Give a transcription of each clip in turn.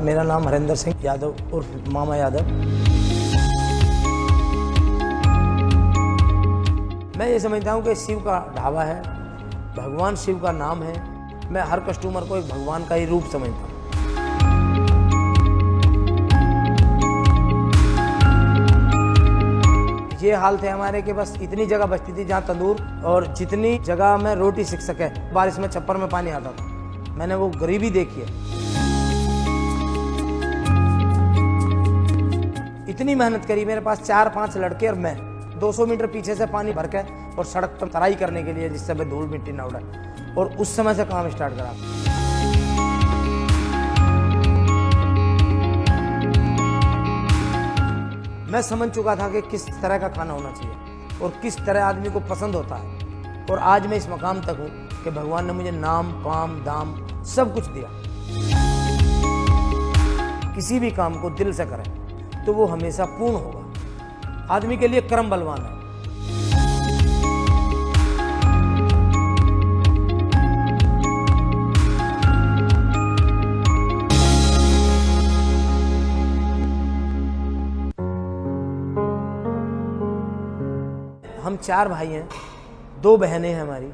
मेरा नाम हरेंद्र सिंह यादव उर्फ मामा यादव। मैं ये समझता हूँ कि शिव का ढाबा है, भगवान शिव का नाम है। मैं हर कस्टमर को एक भगवान का ही रूप समझता हूँ। ये हाल थे हमारे कि बस इतनी जगह बचती थी जहाँ तंदूर और जितनी जगह में रोटी सीख सके, बारिश में छप्पर में पानी आता था। मैंने वो गरीबी देखी है। इतनी मेहनत करी, मेरे पास 4-5 लड़के और मैं 200 मीटर पीछे से पानी भर के और सड़क पर तराई करने के लिए, जिससे मैं धूल मिट्टी ना उड़े, और उस समय से काम स्टार्ट करा। मैं समझ चुका था कि किस तरह का खाना होना चाहिए और किस तरह आदमी को पसंद होता है, और आज मैं इस मकाम तक हूँ कि भगवान ने मुझे नाम, काम, दाम सब कुछ दिया। किसी भी काम को दिल से करें तो वो हमेशा पूर्ण होगा। आदमी के लिए कर्म बलवान है। हम 4 भाई हैं, 2 बहनें हैं हमारी।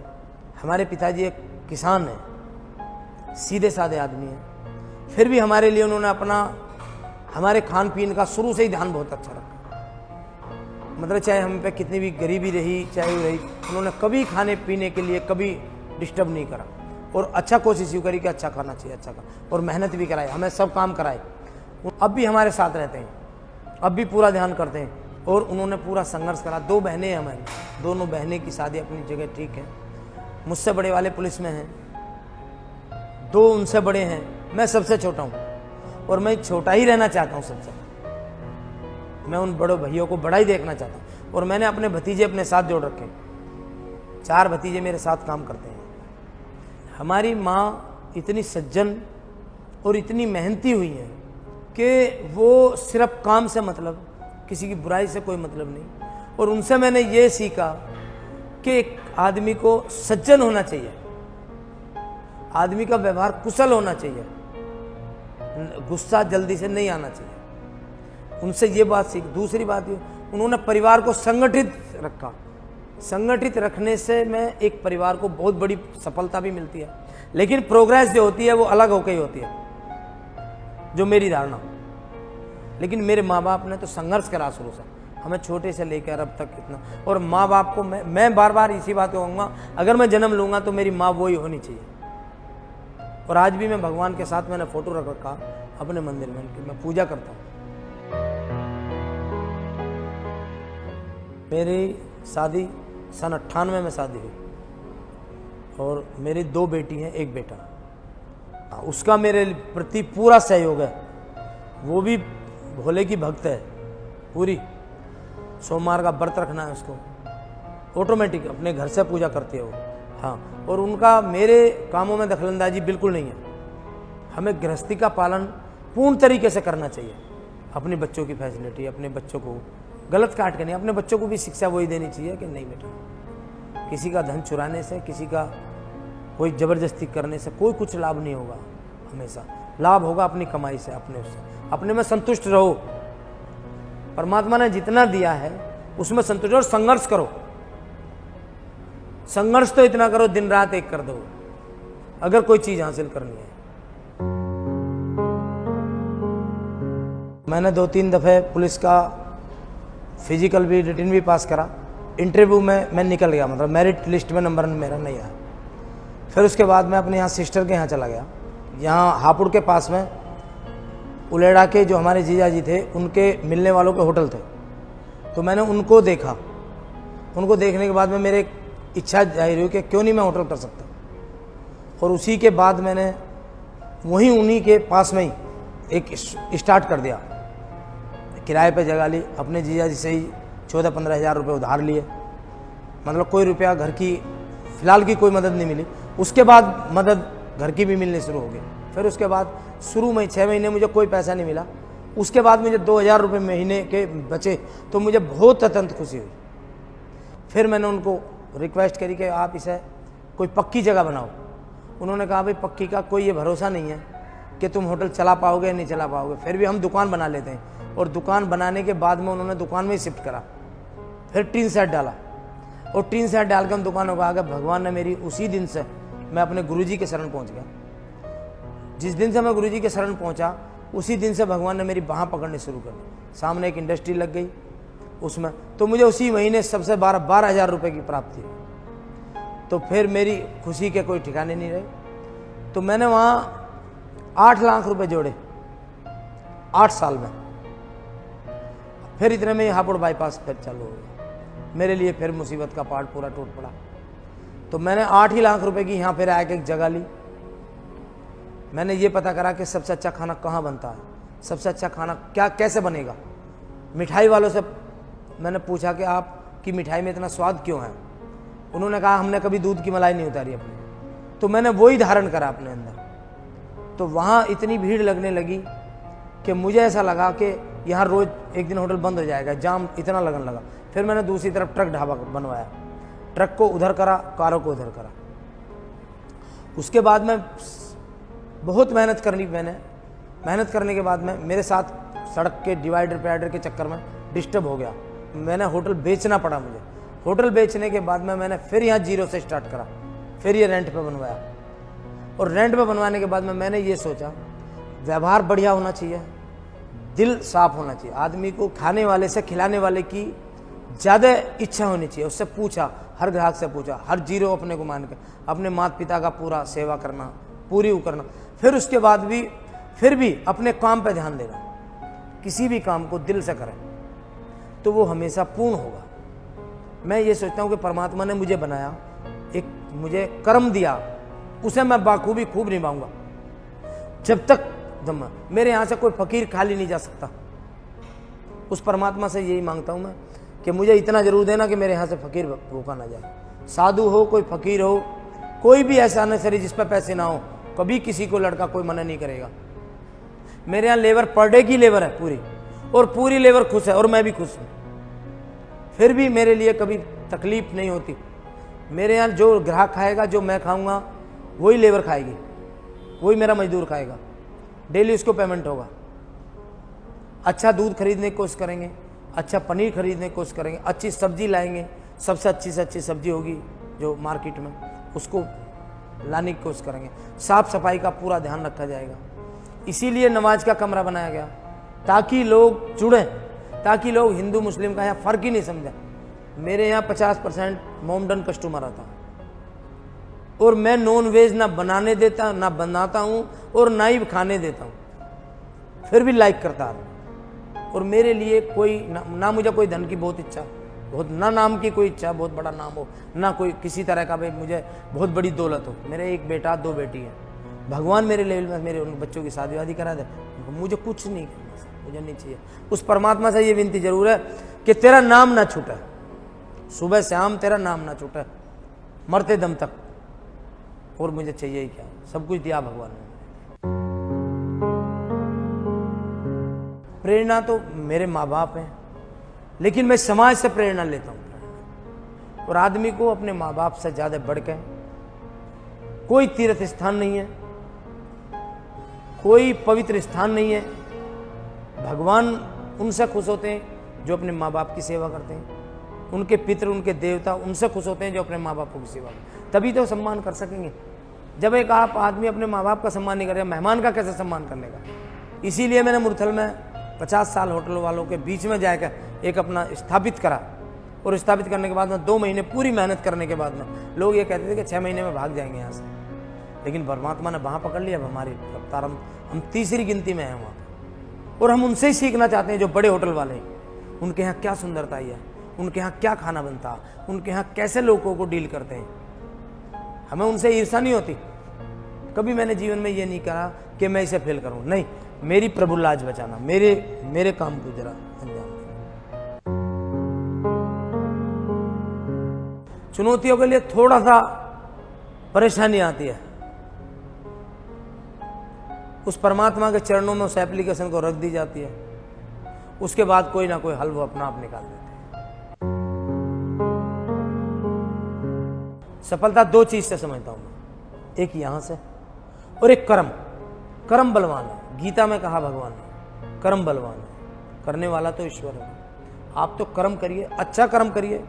हमारे पिताजी एक किसान हैं, सीधे साधे आदमी हैं। फिर भी हमारे लिए उन्होंने हमारे खान पीन का शुरू से ही ध्यान बहुत अच्छा रखा। मतलब चाहे हम पे कितनी भी गरीबी रही, चाहे वो रही, उन्होंने कभी खाने पीने के लिए कभी डिस्टर्ब नहीं करा, और अच्छा कोशिश यूँ करी कि अच्छा खाना चाहिए, अच्छा खा, और मेहनत भी कराई, हमें सब काम कराए। अब भी हमारे साथ रहते हैं, अब भी पूरा ध्यान करते हैं, और उन्होंने पूरा संघर्ष करा। 2 बहनें हैं हमारी, दोनों बहनें की शादी अपनी जगह ठीक है। मुझसे बड़े वाले पुलिस में हैं, 2 उनसे बड़े हैं, मैं सबसे छोटा हूँ, और मैं छोटा ही रहना चाहता हूँ सबसे। मैं उन बड़े भैयों को बड़ा ही देखना चाहता हूँ, और मैंने अपने भतीजे अपने साथ जोड़ रखे। 4 भतीजे मेरे साथ काम करते हैं। हमारी माँ इतनी सज्जन और इतनी मेहनती हुई है कि वो सिर्फ काम से मतलब, किसी की बुराई से कोई मतलब नहीं। और उनसे मैंने ये सीखा कि एक आदमी को सज्जन होना चाहिए, आदमी का व्यवहार कुशल होना चाहिए, गुस्सा जल्दी से नहीं आना चाहिए। उनसे ये बात सीख। दूसरी बात ये, उन्होंने परिवार को संगठित रखा। संगठित रखने से में एक परिवार को बहुत बड़ी सफलता भी मिलती है, लेकिन प्रोग्रेस जो होती है वो अलग होकर ही होती है, जो मेरी धारणा। लेकिन मेरे माँ बाप ने तो संघर्ष करा शुरू से, हमें छोटे से लेकर अब तक इतना। और माँ बाप को मैं बार बार इसी बात को कहूँगा, अगर मैं जन्म लूँगा तो मेरी माँ वही होनी चाहिए। और आज भी मैं भगवान के साथ मैंने फोटो रख रखा अपने मंदिर में, कि मैं पूजा करता हूँ। मेरी शादी सन 98 में शादी हुई, और मेरी 2 बेटी हैं, 1 बेटा। उसका मेरे प्रति पूरा सहयोग है। वो भी भोले की भक्त है पूरी। सोमवार का व्रत रखना है उसको, ऑटोमेटिक अपने घर से पूजा करती है वो। हाँ, और उनका मेरे कामों में दखलंदाजी बिल्कुल नहीं है। हमें गृहस्थी का पालन पूर्ण तरीके से करना चाहिए। अपने बच्चों की फैसिलिटी, अपने बच्चों को गलत काट के नहीं, अपने बच्चों को भी शिक्षा वही देनी चाहिए कि नहीं बेटा, किसी का धन चुराने से, किसी का कोई ज़बरदस्ती करने से कोई कुछ लाभ नहीं होगा। हमेशा लाभ होगा अपनी कमाई से, अपने में संतुष्ट रहो। परमात्मा ने जितना दिया है उसमें संतुष्ट, और संघर्ष करो। संघर्ष तो इतना करो, दिन रात एक कर दो, अगर कोई चीज हासिल करनी है। मैंने 2-3 दफे पुलिस का फिजिकल भी, रिटन भी पास करा। इंटरव्यू में मैं निकल गया, मतलब मेरिट लिस्ट में नंबर मेरा नहीं आया। फिर उसके बाद मैं अपने यहाँ सिस्टर के यहाँ चला गया। यहाँ हापुड़ के पास में उलेड़ा के जो हमारे जीजा जी थे, उनके मिलने वालों के होटल थे, तो मैंने उनको देखा। उनको देखने के बाद में मेरे इच्छा जाहिर हुई कि क्यों नहीं मैं होटल कर सकता। और उसी के बाद मैंने वहीं उन्हीं के पास में ही एक स्टार्ट कर दिया। किराए पे जगह ली, अपने जीजा जी से ही 14-15 हज़ार रुपये उधार लिए। मतलब कोई रुपया घर की फ़िलहाल की कोई मदद नहीं मिली। उसके बाद मदद घर की भी मिलनी शुरू हो गई। फिर उसके बाद शुरू में 6 महीने मुझे कोई पैसा नहीं मिला। उसके बाद मुझे 2000 रुपये महीने के बचे, तो मुझे बहुत अत्यंत खुशी हुई। फिर मैंने उनको रिक्वेस्ट करी कि आप इसे कोई पक्की जगह बनाओ। उन्होंने कहा भाई पक्की का कोई ये भरोसा नहीं है कि तुम होटल चला पाओगे या नहीं चला पाओगे। फिर भी हम दुकान बना लेते हैं, और दुकान बनाने के बाद में उन्होंने दुकान में ही शिफ्ट करा, फिर टीन सेट डाला, और टीन सेट डाल के हम दुकानों को आ गए। भगवान ने मेरी उसी दिन से मैं अपने गुरुजी के शरण पहुंच गया। जिस दिन से मैं गुरुजी के शरण पहुंचा, उसी दिन से भगवान ने मेरी बाँह पकड़नी शुरू कर दी। सामने एक इंडस्ट्री लग गई उसमें, तो मुझे उसी महीने सबसे 12,000 रुपये की प्राप्ति हुई। तो फिर मेरी खुशी के कोई ठिकाने नहीं रहे। तो मैंने वहाँ 8 लाख रुपए जोड़े 8 साल में। फिर इतने में हापुड़ बाईपास फिर चालू हो गया। मेरे लिए फिर मुसीबत का पहाड़ पूरा टूट पड़ा। तो मैंने 8 ही लाख रुपए की यहाँ फिर आके एक जगह ली। मैंने ये पता करा कि सबसे अच्छा खाना कहाँ बनता है, सबसे अच्छा खाना क्या कैसे बनेगा। मिठाई वालों से मैंने पूछा कि आपकी मिठाई में इतना स्वाद क्यों है। उन्होंने कहा हमने कभी दूध की मलाई नहीं उतारी अपने। तो मैंने वही धारण करा अपने अंदर। तो वहाँ इतनी भीड़ लगने लगी कि मुझे ऐसा लगा कि यहाँ रोज़ एक दिन होटल बंद हो जाएगा, जाम इतना लगने लगा। फिर मैंने दूसरी तरफ ट्रक ढाबा बनवाया, ट्रक को उधर करा, कारों को उधर करा। उसके बाद में बहुत मेहनत करनी, मैंने मेहनत करने के बाद में मेरे साथ सड़क के डिवाइडर पैडर के चक्कर में डिस्टर्ब हो गया। मैंने होटल बेचना पड़ा मुझे। होटल बेचने के बाद में मैंने फिर यहाँ जीरो से स्टार्ट करा, फिर ये रेंट पे बनवाया। और रेंट पे बनवाने के बाद में मैंने ये सोचा व्यवहार बढ़िया होना चाहिए, दिल साफ होना चाहिए। आदमी को खाने वाले से खिलाने वाले की ज़्यादा इच्छा होनी चाहिए। उससे पूछा, हर ग्राहक से पूछा, हर जीरो अपने को मान के अपने माता पिता का पूरा सेवा करना, पूरी वो करना। फिर उसके बाद भी फिर भी अपने काम पे ध्यान देना। किसी भी काम को दिल से करें तो वो हमेशा पूर्ण होगा। मैं ये सोचता हूँ कि परमात्मा ने मुझे बनाया, एक मुझे कर्म दिया, उसे मैं बाखूबी खूब निभाऊंगा। जब तक मेरे यहाँ से कोई फकीर खाली नहीं जा सकता। उस परमात्मा से यही मांगता हूँ मैं कि मुझे इतना जरूर देना कि मेरे यहाँ से फकीर भूखा ना जाए। साधु हो, कोई फकीर हो, कोई भी ऐसा नर्सरी जिस पर पैसे ना हो, कभी किसी को लड़का कोई मना नहीं करेगा। मेरे यहाँ लेबर पर डे की लेबर है पूरी, और पूरी लेबर खुश है और मैं भी खुश हूँ। फिर भी मेरे लिए कभी तकलीफ नहीं होती। मेरे यहाँ जो ग्राहक खाएगा, जो मैं खाऊंगा, वही लेबर खाएगी, वही मेरा मजदूर खाएगा। डेली उसको पेमेंट होगा। अच्छा दूध खरीदने की कोशिश करेंगे, अच्छा पनीर खरीदने की कोशिश करेंगे, अच्छी सब्जी लाएंगे, सबसे अच्छी से अच्छी सब्जी होगी जो मार्केट में, उसको लाने की कोशिश करेंगे। साफ सफाई का पूरा ध्यान रखा जाएगा। इसीलिए नमाज का कमरा बनाया गया, ताकि लोग जुड़ें, ताकि लोग हिंदू मुस्लिम का यहाँ फ़र्क ही नहीं समझें। मेरे यहाँ 50% मोमडन कस्टमर आता है, और मैं नॉन वेज ना बनाने देता, ना बनाता हूँ, और ना ही खाने देता हूँ, फिर भी लाइक करता है। और मेरे लिए कोई ना मुझे कोई धन की बहुत इच्छा, बहुत ना नाम की कोई इच्छा, बहुत बड़ा नाम हो, ना कोई किसी तरह का भाई मुझे बहुत बड़ी दौलत हो। मेरे एक बेटा 2 बेटी है। भगवान मेरे लेवल में मेरे उन बच्चों की शादी वादी करा दे, मुझे कुछ नहीं करना, मुझे नहीं चाहिए। उस परमात्मा से ये विनती जरूर है कि तेरा नाम ना छूटे, सुबह शाम तेरा नाम ना छूटे, मरते दम तक। और मुझे चाहिए ही क्या, सब कुछ दिया भगवान ने। प्रेरणा तो मेरे माँ बाप हैं, लेकिन मैं समाज से प्रेरणा लेता हूँ। और आदमी को अपने माँ बाप से ज़्यादा बढ़ के कोई तीर्थ स्थान नहीं है, कोई पवित्र स्थान नहीं है। भगवान उनसे खुश होते हैं जो अपने माँ बाप की सेवा करते हैं, उनके पितृ, उनके देवता उनसे खुश होते हैं जो अपने माँ बापों की सेवा करते हैं। तभी तो सम्मान कर सकेंगे। जब एक आप आदमी अपने माँ बाप का सम्मान नहीं करेगा, मेहमान का कैसे सम्मान कर लेगा। इसीलिए मैंने मुरथल में 50 साल होटल वालों के बीच में जाकर एक अपना स्थापित करा। और स्थापित करने के बाद में 2 महीने पूरी मेहनत करने के बाद में लोग ये कहते थे कि 6 महीने में भाग जाएंगे यहाँ से, लेकिन परमात्मा ने वहाँ पकड़ लिया। अब हमारी रफ्तार हम तीसरी गिनती में हैं वहाँ पर। और हम उनसे ही सीखना चाहते हैं जो बड़े होटल वाले हैं। उनके यहाँ क्या सुंदरता है, उनके यहाँ क्या खाना बनता, उनके यहाँ कैसे लोगों को डील करते हैं। हमें उनसे ईर्ष्या नहीं होती। कभी मैंने जीवन में ये नहीं कहा कि मैं इसे फेल करूं, नहीं, मेरी प्रभु लाज बचाना, मेरे काम को जरा अंजाम देना। चुनौतियों के लिए थोड़ा सा परेशानी आती है, उस परमात्मा के चरणों में उस एप्लीकेशन को रख दी जाती है। उसके बाद कोई ना कोई हल वो अपना आप निकाल देते हैं। सफलता 2 चीज से समझता हूं मैं, एक यहां से और एक कर्म। कर्म बलवान है। गीता में कहा भगवान ने कर्म बलवान है, करने वाला तो ईश्वर है। आप तो कर्म करिए, अच्छा कर्म करिए,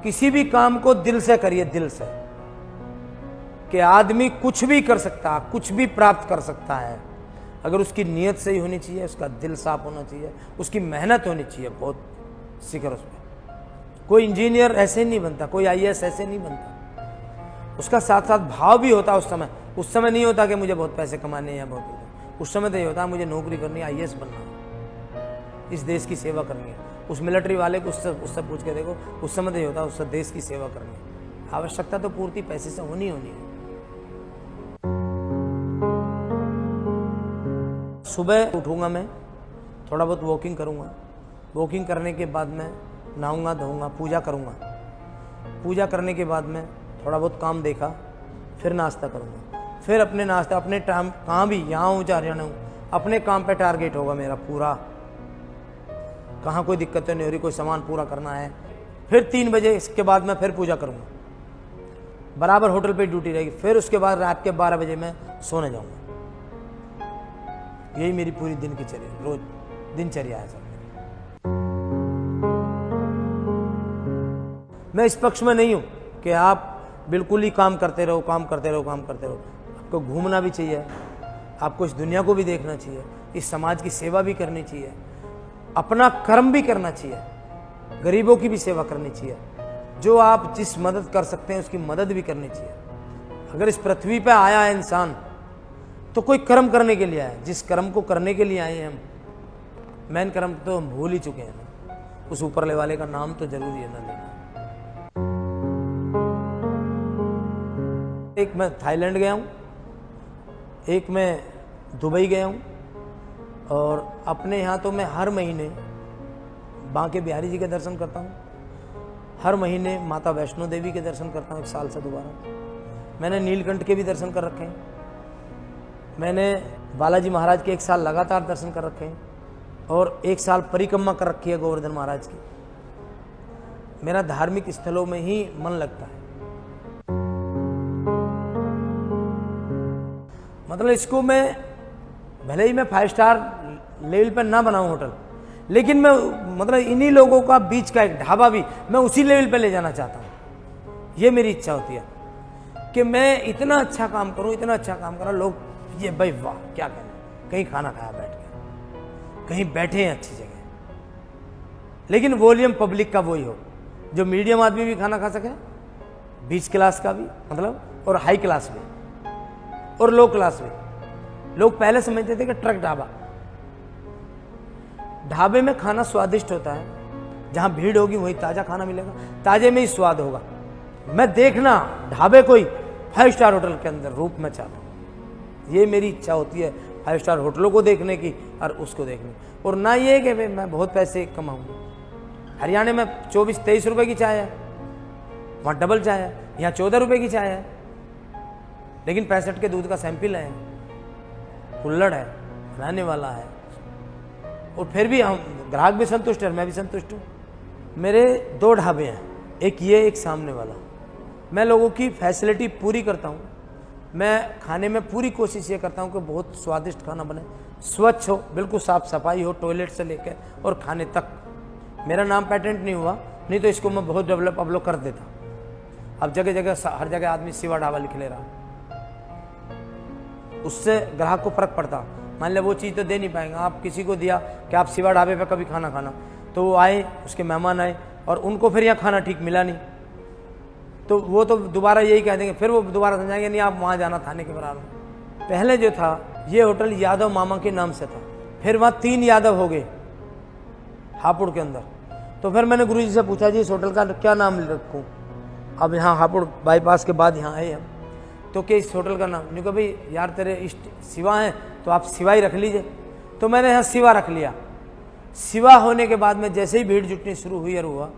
किसी भी काम को दिल से करिए, दिल से। कि आदमी कुछ भी कर सकता है, कुछ भी प्राप्त कर सकता है, अगर उसकी नीयत सही होनी चाहिए, उसका दिल साफ होना चाहिए, उसकी मेहनत होनी चाहिए बहुत शिखर उस पर। कोई इंजीनियर ऐसे नहीं बनता, कोई आईएएस ऐसे नहीं बनता, उसका साथ साथ भाव भी होता है। उस समय नहीं होता कि मुझे बहुत पैसे कमाने हैं या बहुत, उस समय तो ये होता मुझे नौकरी करनी है, आईएएस बनना है, इस देश की सेवा करनी है। उस मिलिट्री वाले को उससे पूछ के देखो, उस समय तो ये होता उससे देश की सेवा करनी है। आवश्यकता तो पूर्ति पैसे से होनी है। सुबह उठूंगा, मैं थोड़ा बहुत वॉकिंग करूंगा, वॉकिंग करने के बाद मैं नहाऊंगा धोऊंगा, पूजा करूंगा, पूजा करने के बाद मैं थोड़ा बहुत काम देखा, फिर नाश्ता करूंगा, फिर अपने नाश्ता अपने टाइम, कहाँ भी यहाँ हूँ चाहे हरियाणा हूँ, अपने काम पे टारगेट होगा मेरा पूरा, कहाँ कोई दिक्कत नहीं हो रही, कोई सामान पूरा करना है। फिर 3 बजे इसके बाद मैं फिर पूजा करूँगा, बराबर होटल पे ड्यूटी रहेगी। फिर उसके बाद रात के 12 बजे मैं सोने जाऊँगा। यही मेरी पूरी दिन की रोज दिनचर्या है सर। मैं इस पक्ष में नहीं हूँ कि आप बिल्कुल ही काम करते रहो, काम करते रहो, काम करते रहो। आपको घूमना भी चाहिए, आपको इस दुनिया को भी देखना चाहिए, इस समाज की सेवा भी करनी चाहिए, अपना कर्म भी करना चाहिए, गरीबों की भी सेवा करनी चाहिए। जो आप जिस मदद कर सकते हैं उसकी मदद भी करनी चाहिए। अगर इस पृथ्वी पे आया है इंसान तो कोई कर्म करने के लिए आया है। जिस कर्म को करने के लिए आए हैं हम, मेन कर्म तो हम भूल ही चुके हैं ना, उस ऊपरले वाले का नाम तो जरूरी है ना लेना। एक मैं थाईलैंड गया हूँ, एक मैं दुबई गया हूँ, और अपने यहाँ तो मैं हर महीने बांके बिहारी जी के दर्शन करता हूँ, हर महीने माता वैष्णो देवी के दर्शन करता हूँ 1 साल से दोबारा। मैंने नीलकंठ के भी दर्शन कर रखे हैं, मैंने बालाजी महाराज के 1 साल लगातार दर्शन कर रखे हैं, और 1 साल परिक्रमा कर रखी है गोवर्धन महाराज की। मेरा धार्मिक स्थलों में ही मन लगता है। मतलब इसको मैं भले ही मैं 5 स्टार लेवल पर ना बनाऊं होटल, लेकिन मैं मतलब इन्हीं लोगों का बीच का एक ढाबा भी मैं उसी लेवल पे ले जाना चाहता हूँ। ये मेरी इच्छा होती है कि मैं इतना अच्छा काम करूँ, इतना अच्छा काम करूँ, लोग ये भाई वाह क्या कहना, कहीं खाना खाया बैठ के, कहीं बैठे हैं अच्छी जगह, लेकिन वॉल्यूम पब्लिक का वही हो, जो मीडियम आदमी भी खाना खा सके, बीच क्लास का भी मतलब, और हाई क्लास भी, और लो क्लास में। लोग पहले समझते थे कि ट्रक ढाबा, ढाबे में खाना स्वादिष्ट होता है, जहां भीड़ होगी वहीं ताजा खाना मिलेगा, ताजे में ही स्वाद होगा। मैं देखना ढाबे कोई 5 स्टार होटल के अंदर रूप में चाहता हूं। ये मेरी इच्छा होती है 5 स्टार होटलों को देखने की और उसको देखने, और ना ये कि मैं बहुत पैसे कमाऊंगा। हरियाणा में 24-23 रुपए की चाय है, वहां डबल चाय है, यहाँ 14 रुपए की चाय है, लेकिन 65 के दूध का सैंपल है, कुल्हड़ है, रहने वाला है, और फिर भी हम ग्राहक भी संतुष्ट है, मैं भी संतुष्ट हूँ। मेरे 2 ढाबे हैं, एक ये एक सामने वाला। मैं लोगों की फैसिलिटी पूरी करता हूँ। मैं खाने में पूरी कोशिश ये करता हूँ कि बहुत स्वादिष्ट खाना बने, स्वच्छ हो, बिल्कुल साफ सफाई हो, टॉयलेट से लेकर और खाने तक। मेरा नाम पेटेंट नहीं हुआ, नहीं तो इसको मैं बहुत डेवलप अब लोग कर देता। अब जगह जगह हर जगह आदमी शिवा ढाबा लिख ले रहा, उससे ग्राहक को फर्क पड़ता। मान लिया वो चीज़ तो दे नहीं पाएंगे, आप किसी को दिया कि आप शिवा ढाबे पे कभी खाना खाना, तो वो आए, उसके मेहमान आए और उनको फिर यहाँ खाना ठीक मिला नहीं, तो वो तो दोबारा यही कह देंगे, फिर वो दोबारा समझाएंगे नहीं आप वहाँ जाना थाने के बराबर। पहले जो था ये होटल यादव मामा के नाम से था, फिर वहाँ 3 यादव हो गए हापुड़ के अंदर। तो फिर मैंने गुरुजी से पूछा जी इस होटल का क्या नाम रखूँ, अब यहाँ हापुड़ बाईपास के बाद यहाँ आए हम, तो क्या इस होटल का नाम, नहीं कहा भाई यार तेरे इष्ट शिवा हैं तो आप शिवा ही रख लीजिए। तो मैंने यहाँ शिवा रख लिया। शिवा होने के बाद में जैसे ही भीड़ जुटनी शुरू हुई और हुआ,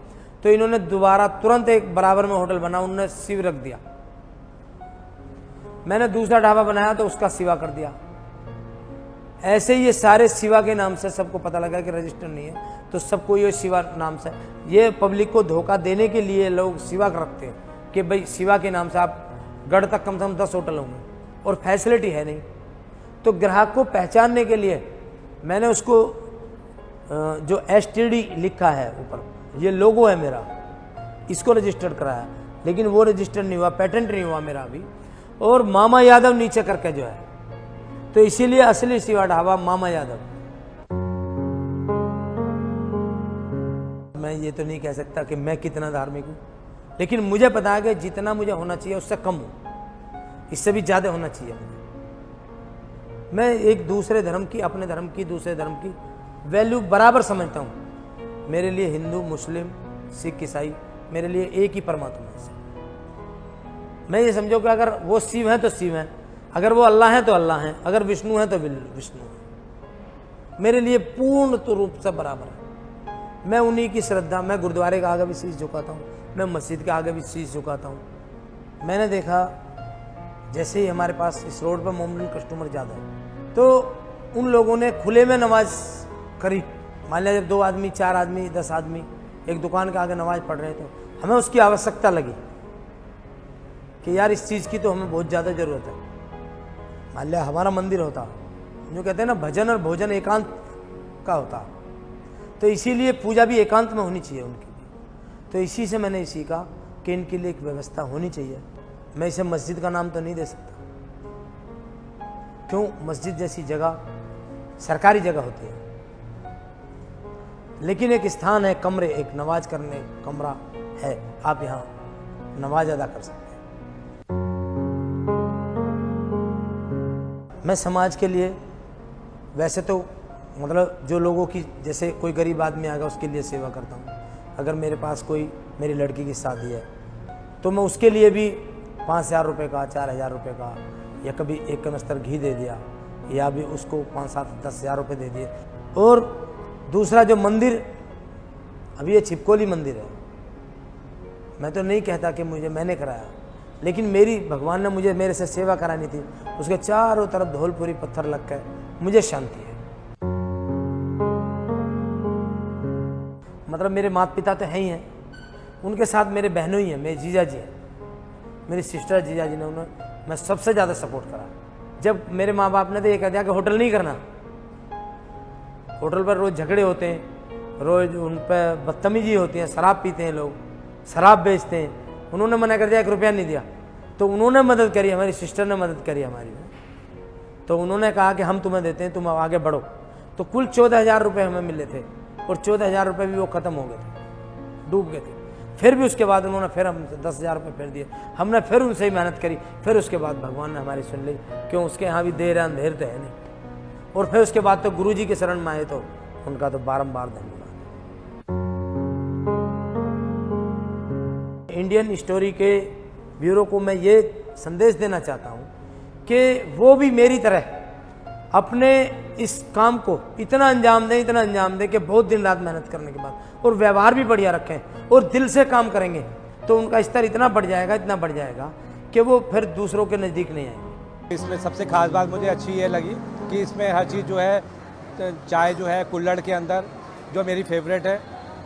तो इन्होंने दोबारा तुरंत एक बराबर में होटल बना, उन्होंने शिव रख दिया। मैंने दूसरा ढाबा बनाया तो उसका शिवा कर दिया। ऐसे ही ये सारे शिवा के नाम से सबको पता लगा कि रजिस्टर नहीं है, तो सबको ये शिवा नाम से, ये पब्लिक को धोखा देने के लिए लोग शिवा रखते हैं कि भाई शिवा के नाम से आप गढ़ तक कम से कम 10 होटल होंगे, और फैसिलिटी है नहीं। तो ग्राहक को पहचानने के लिए मैंने उसको जो STD लिखा है ऊपर, ये लोगो है मेरा, इसको रजिस्टर्ड कराया, लेकिन वो रजिस्टर नहीं हुआ, पेटेंट नहीं हुआ मेरा अभी, और मामा यादव नीचे करके जो है, तो इसीलिए असली शिवा ढाबा मामा यादव। मैं ये तो नहीं कह सकता कि मैं कितना धार्मिक हूँ, लेकिन मुझे पता है कि जितना मुझे होना चाहिए उससे कम हूँ, इससे भी ज़्यादा होना चाहिए मुझे। मैं एक दूसरे धर्म की, अपने धर्म की, दूसरे धर्म की वैल्यू बराबर समझता हूँ। मेरे लिए हिंदू, मुस्लिम, सिख, ईसाई मेरे लिए एक ही परमात्मा है। मैं ये समझो कि अगर वो शिव है तो शिव है, अगर वो अल्लाह है तो अल्लाह है, अगर विष्णु है तो विष्णु है, मेरे लिए पूर्ण तो रूप से बराबर है। मैं उन्हीं की श्रद्धा, मैं गुरुद्वारे के आगे भी शीश झुकाता हूँ, मैं मस्जिद के आगे भी शीश झुकाता हूँ। मैंने देखा जैसे ही हमारे पास इस रोड पर मोमडन कस्टमर ज़्यादा है, तो उन लोगों ने खुले में नमाज करी। मान लिया जब 2 आदमी, 4 आदमी, 10 आदमी एक दुकान के आगे नमाज पढ़ रहे थे, हमें उसकी आवश्यकता लगी कि यार इस चीज़ की तो हमें बहुत ज़्यादा ज़रूरत है। मान लिया हमारा मंदिर होता, जो कहते हैं ना भजन और भोजन एकांत का होता, तो इसीलिए पूजा भी एकांत में होनी चाहिए उनकी भी। तो इसी से मैंने सीखा कि इनके लिए एक व्यवस्था होनी चाहिए। मैं इसे मस्जिद का नाम तो नहीं दे सकता, क्यों? मस्जिद जैसी जगह सरकारी जगह होती है, लेकिन एक स्थान है, कमरे, एक नमाज करने कमरा है, आप यहाँ नमाज अदा कर सकते हैं। मैं समाज के लिए वैसे तो मतलब जो लोगों की, जैसे कोई गरीब आदमी आएगा उसके लिए सेवा करता हूँ। अगर मेरे पास कोई, मेरी लड़की की शादी है तो मैं उसके लिए भी 5,000 रुपये का, 4,000 रुपये का, या कभी एक कनस्तर घी दे दिया, या भी उसको 5, 7, 10,000 रुपये दे दिए। और दूसरा जो मंदिर, अभी ये छिपकोली मंदिर है, मैं तो नहीं कहता कि मैंने कराया, लेकिन मेरी भगवान ने मुझे मेरे से सेवा करानी थी। उसके चारों तरफ धौलपुरी पत्थर लग कर मुझे शांति है। मतलब मेरे माता पिता तो हैं ही हैं, उनके साथ मेरे बहनों ही हैं, मेरे जीजा जी हैं, मेरी सिस्टर जीजा जी ने, उन्होंने मैं सबसे ज़्यादा सपोर्ट करा। जब मेरे माँ बाप ने तो ये कह दिया कि होटल नहीं करना, होटल पर रोज़ झगड़े होते हैं, रोज़ उन पर बदतमीजी होती है, शराब पीते हैं लोग, शराब बेचते हैं, उन्होंने मना कर दिया, 1 रुपया नहीं दिया। तो उन्होंने मदद करी, हमारी सिस्टर ने मदद करी हमारी, तो उन्होंने कहा कि हम तुम्हें देते हैं, तुम आगे बढ़ो। तो कुल 14,000 रुपये हमें मिले थे, और 14,000 रुपये भी वो ख़त्म हो गए थे, डूब गए थे। फिर भी उसके बाद उन्होंने फिर हमसे 10,000 रुपये फिर दिए, हमने फिर उनसे ही मेहनत करी। फिर उसके बाद भगवान ने हमारी सुन ली, क्यों? उसके यहाँ भी देर अंधेर तो है नहीं। और फिर उसके बाद तो गुरु जी के शरण में आए, तो उनका तो बारंबार धन्यवाद। इंडियन स्टोरी के ब्यूरो को मैं ये संदेश देना चाहता हूँ कि वो भी मेरी तरह अपने इस काम को इतना अंजाम दें कि बहुत दिन रात मेहनत करने के बाद, और व्यवहार भी बढ़िया रखें और दिल से काम करेंगे, तो उनका स्तर इतना बढ़ जाएगा कि वो फिर दूसरों के नज़दीक नहीं आएंगे। इसमें सबसे खास बात मुझे अच्छी ये लगी कि इसमें हर चीज़ जो है, चाय जो है कुल्हड़ के अंदर, जो मेरी फेवरेट है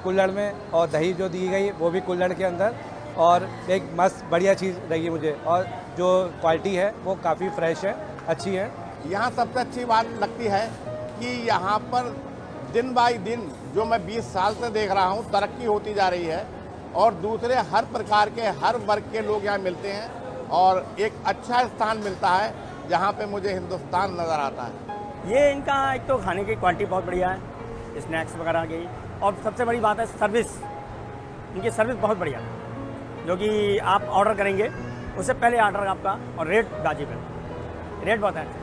कुल्हड़ में, और दही जो दी गई वो भी कुल्हड़ के अंदर, और एक मस्त बढ़िया चीज़ लगी मुझे, और जो क्वालिटी है वो काफ़ी फ्रेश है, अच्छी है। यहाँ सबसे अच्छी बात लगती है कि यहाँ पर दिन बाई दिन जो मैं 20 साल से देख रहा हूँ तरक्की होती जा रही है, और दूसरे हर प्रकार के, हर वर्ग के लोग यहाँ मिलते हैं, और एक अच्छा स्थान मिलता है जहाँ पे मुझे हिंदुस्तान नज़र आता है। ये इनका एक तो खाने की क्वालिटी बहुत बढ़िया है, स्नैक्स वगैरह की, और सबसे बड़ी बात है सर्विस, इनकी सर्विस बहुत बढ़िया, जो कि आप ऑर्डर करेंगे उससे पहले ऑर्डर आपका, और रेट वाजिब है, रेट बहुत है।